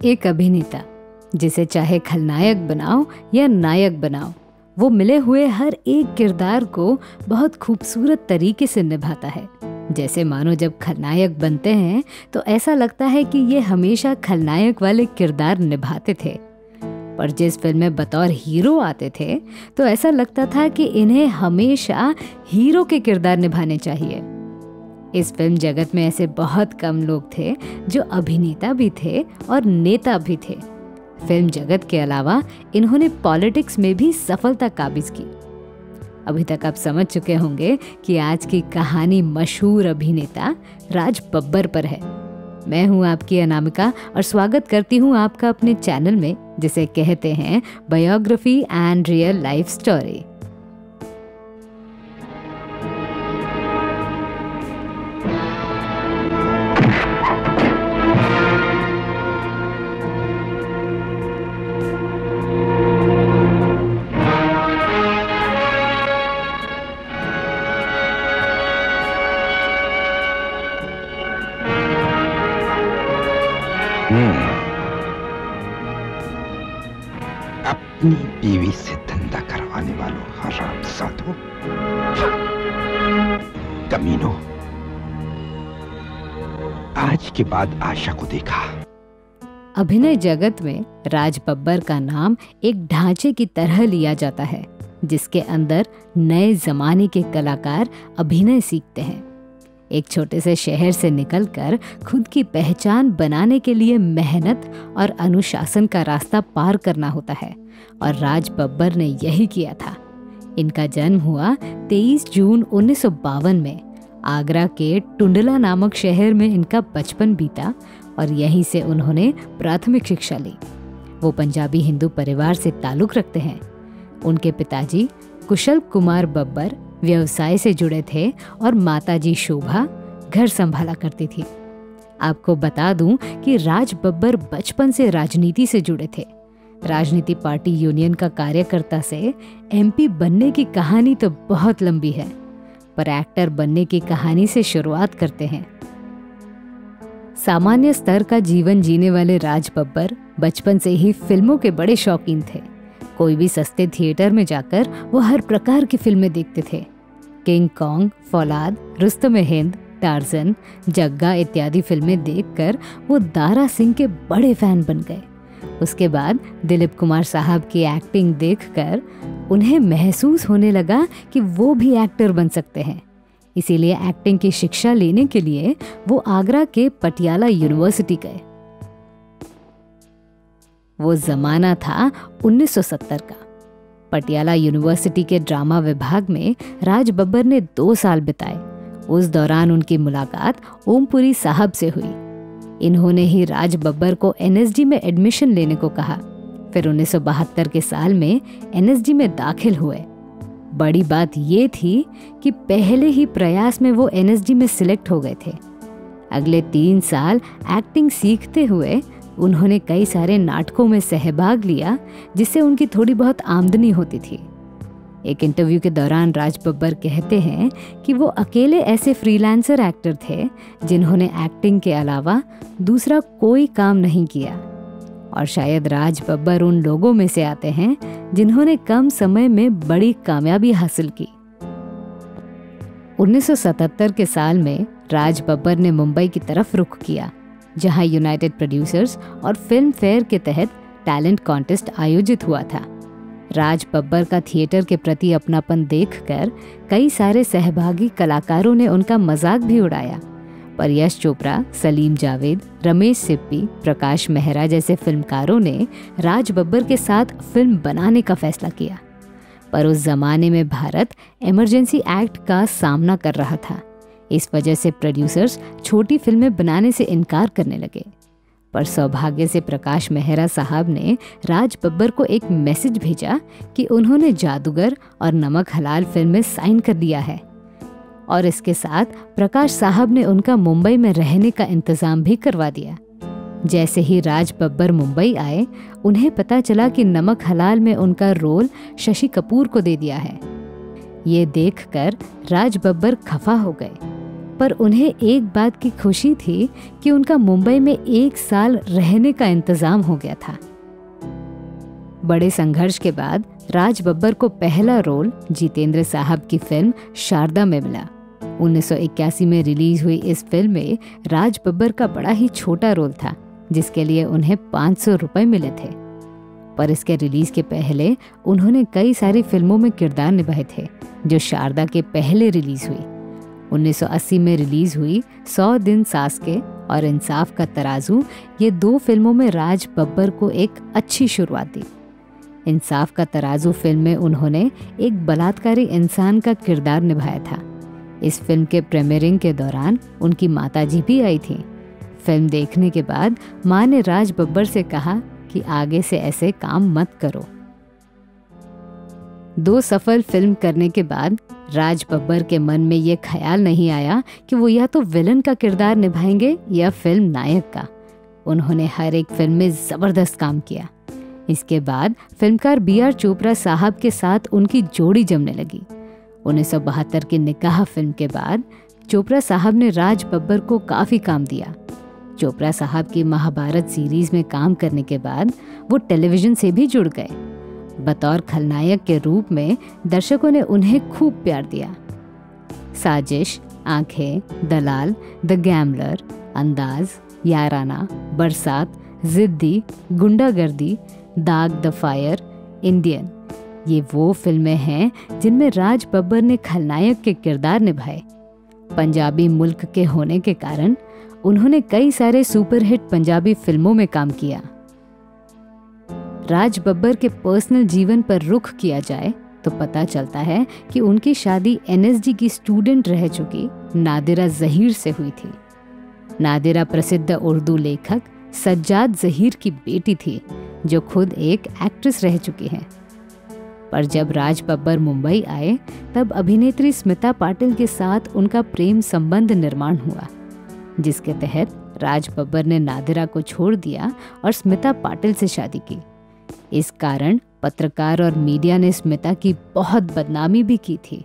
एक अभिनेता जिसे चाहे खलनायक बनाओ या नायक बनाओ, वो मिले हुए हर एक किरदार को बहुत खूबसूरत तरीके से निभाता है। जैसे मानो जब खलनायक बनते हैं तो ऐसा लगता है कि ये हमेशा खलनायक वाले किरदार निभाते थे, पर जिस फिल्म में बतौर हीरो आते थे तो ऐसा लगता था कि इन्हें हमेशा हीरो के किरदार निभाने चाहिए। इस फिल्म जगत में ऐसे बहुत कम लोग थे जो अभिनेता भी थे और नेता भी थे। फिल्म जगत के अलावा इन्होंने पॉलिटिक्स में भी सफलता काबिज की। अभी तक आप समझ चुके होंगे कि आज की कहानी मशहूर अभिनेता राज बब्बर पर है। मैं हूं आपकी अनामिका और स्वागत करती हूं आपका अपने चैनल में, जिसे कहते हैं biography and real life story. अपनी बीवी से धंधा करवाने वालों, हरामजादों, कमीनों, आज के बाद आशा को देखा। अभिनय जगत में राज बब्बर का नाम एक ढांचे की तरह लिया जाता है, जिसके अंदर नए जमाने के कलाकार अभिनय सीखते हैं। एक छोटे से शहर से निकलकर खुद की पहचान बनाने के लिए मेहनत और अनुशासन का रास्ता पार करना होता है, और राज बब्बर ने यही किया था। इनका जन्म हुआ 23 जून 1952 में। आगरा के टुंडला नामक शहर में इनका बचपन बीता और यहीं से उन्होंने प्राथमिक शिक्षा ली। वो पंजाबी हिंदू परिवार से ताल्लुक़ रखते हैं। उनके पिताजी कुशल कुमार बब्बर व्यवसाय से जुड़े थे और माताजी शोभा घर संभाला करती थी। आपको बता दूं कि राज बब्बर बचपन से राजनीति से जुड़े थे। राजनीति पार्टी यूनियन का कार्यकर्ता से एमपी बनने की कहानी तो बहुत लंबी है, पर एक्टर बनने की कहानी से शुरुआत करते हैं। सामान्य स्तर का जीवन जीने वाले राज बब्बर बचपन से ही फिल्मों के बड़े शौकीन थे। कोई भी सस्ते थिएटर में जाकर वो हर प्रकार की फिल्में देखते थे। King Kong, Faulad, Rustam Hind, Tarzan, Jagga इत्यादि फिल्में देखकर वो दारा सिंह के बड़े फैन बन गए। उसके बाद दिलीप कुमार साहब की एक्टिंग देखकर उन्हें महसूस होने लगा कि वो भी एक्टर बन सकते हैं। इसीलिए एक्टिंग की शिक्षा लेने के लिए वो आगरा के पटियाला यूनिवर्सिटी गए। वो जमाना था 1970 का। पटियाला यूनिवर्सिटी के ड्रामा विभाग में राज बब्बर ने 2 साल बिताए। उस दौरान उनकी मुलाकात ओमपुरी साहब से हुई। इन्होंने ही राज बब्बर को एनएसडी में एडमिशन लेने को कहा। फिर 1972 के साल में एनएसडी में दाखिल हुए। बड़ी बात ये थी कि पहले ही प्रयास में वो एनएसडी में सिलेक्ट हो गए थे। अगले 3 साल एक्टिंग सीखते हुए उन्होंने कई सारे नाटकों में सहभाग लिया, जिससे उनकी थोड़ी बहुत आमदनी होती थी। एक इंटरव्यू के दौरान राज बब्बर कहते हैं कि वो अकेले ऐसे फ्रीलांसर एक्टर थे जिन्होंने एक्टिंग के अलावा दूसरा कोई काम नहीं किया, और शायद राज बब्बर उन लोगों में से आते हैं जिन्होंने कम समय में बड़ी कामयाबी हासिल की। 1977 के साल में राज बब्बर ने मुंबई की तरफ रुख किया, जहां यूनाइटेड प्रोड्यूसर्स और फिल्म फेयर के तहत टैलेंट कॉन्टेस्ट आयोजित हुआ था। राज बब्बर का थिएटर के प्रति अपनापन देखकर कई सारे सहभागी कलाकारों ने उनका मजाक भी उड़ाया, पर यश चोपड़ा, सलीम जावेद, रमेश सिप्पी, प्रकाश मेहरा जैसे फिल्मकारों ने राज बब्बर के साथ फिल्म बनाने का फैसला किया। पर उस जमाने में भारत इमरजेंसी एक्ट का सामना कर रहा था। इस वजह से प्रोड्यूसर्स छोटी फिल्में बनाने से इनकार करने लगे। पर सौभाग्य से प्रकाश मेहरा साहब ने राज बब्बर को एक मैसेज भेजा कि उन्होंने जादूगर और नमक हलाल फिल्म में साइन कर दिया है, और इसके साथ प्रकाश साहब ने उनका मुंबई में रहने का इंतजाम भी करवा दिया। जैसे ही राज बब्बर मुंबई आए, उन्हें पता चला कि नमक हलाल में उनका रोल शशि कपूर को दे दिया है। ये देखकर राज बब्बर खफा हो गए। पर उन्हें एक बात की खुशी थी कि उनका मुंबई में 1 साल रहने का इंतजाम हो गया था। बड़े संघर्ष के बाद राज बब्बर को पहला रोल जितेंद्र साहब की फिल्म शारदा में मिला। 1981 में रिलीज हुई इस फिल्म में राज बब्बर का बड़ा ही छोटा रोल था, जिसके लिए उन्हें 500 रुपए मिले थे। पर इसके रिलीज के पहले उन्होंने कई सारी फिल्मों में किरदार निभाए थे, जो शारदा के पहले रिलीज हुई। 1980 में रिलीज हुई 100 दिन सास के और इंसाफ का तराजू, ये 2 फिल्मों में राज बब्बर को एक अच्छी शुरुआत दी। इंसाफ का तराजू फिल्म में उन्होंने एक बलात्कारी इंसान का किरदार निभाया था। इस फिल्म के प्रीमियरिंग के दौरान उनकी माताजी भी आई थी। फिल्म देखने के बाद मां ने राज बब्बर से कहा कि आगे से ऐसे काम मत करो। 2 सफल फिल्म करने के बाद राज बब्बर के मन में ये ख्याल नहीं आया कि वो या तो विलन का किरदार निभाएंगे या फिल्म नायक का। उन्होंने हर एक फिल्म में जबरदस्त काम किया। इसके बाद फिल्मकार B.R. चोपड़ा साहब के साथ उनकी जोड़ी जमने लगी। 1972 की निकाह फिल्म के बाद चोपड़ा साहब ने राज बब्बर को काफी काम दिया। चोपड़ा साहब की महाभारत सीरीज में काम करने के बाद वो टेलीविजन से भी जुड़ गए। बतौर खलनायक के रूप में दर्शकों ने उन्हें खूब प्यार दिया। साजिश, आंखें, दलाल, द गैम्बलर, अंदाज, याराना, बरसात, जिद्दी, गुंडागर्दी, दाग द फायर, इंडियन, ये वो फिल्में हैं जिनमें राज बब्बर ने खलनायक के किरदार निभाए। पंजाबी मुल्क के होने के कारण उन्होंने कई सारे सुपरहिट पंजाबी फिल्मों में काम किया। राज बब्बर के पर्सनल जीवन पर रुख किया जाए तो पता चलता है कि उनकी शादी NSD की स्टूडेंट रह चुकी नादिरा ज़हीर से हुई थी। नादिरा प्रसिद्ध उर्दू लेखक सज्जाद ज़हीर की बेटी थी, जो खुद एक एक्ट्रेस रह चुकी हैं। पर जब राज बब्बर मुंबई आए तब अभिनेत्री स्मिता पाटिल के साथ उनका प्रेम संबंध निर्माण हुआ, जिसके तहत राज बब्बर ने नादिरा को छोड़ दिया और स्मिता पाटिल से शादी की। इस कारण पत्रकार और मीडिया ने स्मिता की बहुत बदनामी भी की थी।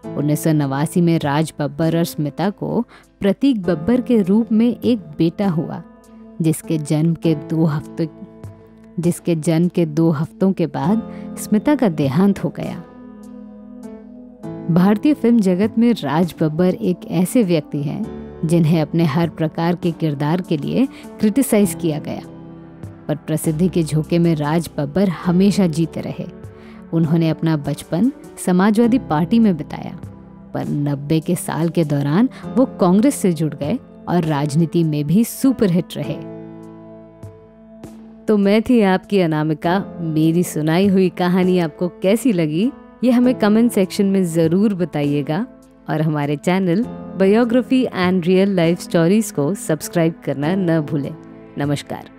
1989 में राज बब्बर और स्मिता को प्रतीक बब्बर के रूप में एक बेटा हुआ, जिसके जन्म के 2 हफ्तों के बाद स्मिता का देहांत हो गया। भारतीय फिल्म जगत में राज बब्बर एक ऐसे व्यक्ति हैं जिन्हें अपने हर प्रकार के किरदार के लिए क्रिटिसाइज किया गया, पर प्रसिद्धि के झोंके में राज बब्बर हमेशा जीते रहे। उन्होंने अपना बचपन समाजवादी पार्टी में बिताया, पर 90 के साल के दौरान वो कांग्रेस से जुड़ गए और राजनीति में भी सुपरहिट रहे। तो मैं थी आपकी अनामिका। मेरी सुनाई हुई कहानी आपको कैसी लगी, ये हमें कमेंट सेक्शन में ज़रूर बताइएगा और हमारे channel biography and real life stories को सब्सक्राइब करना न भूलें। नमस्कार।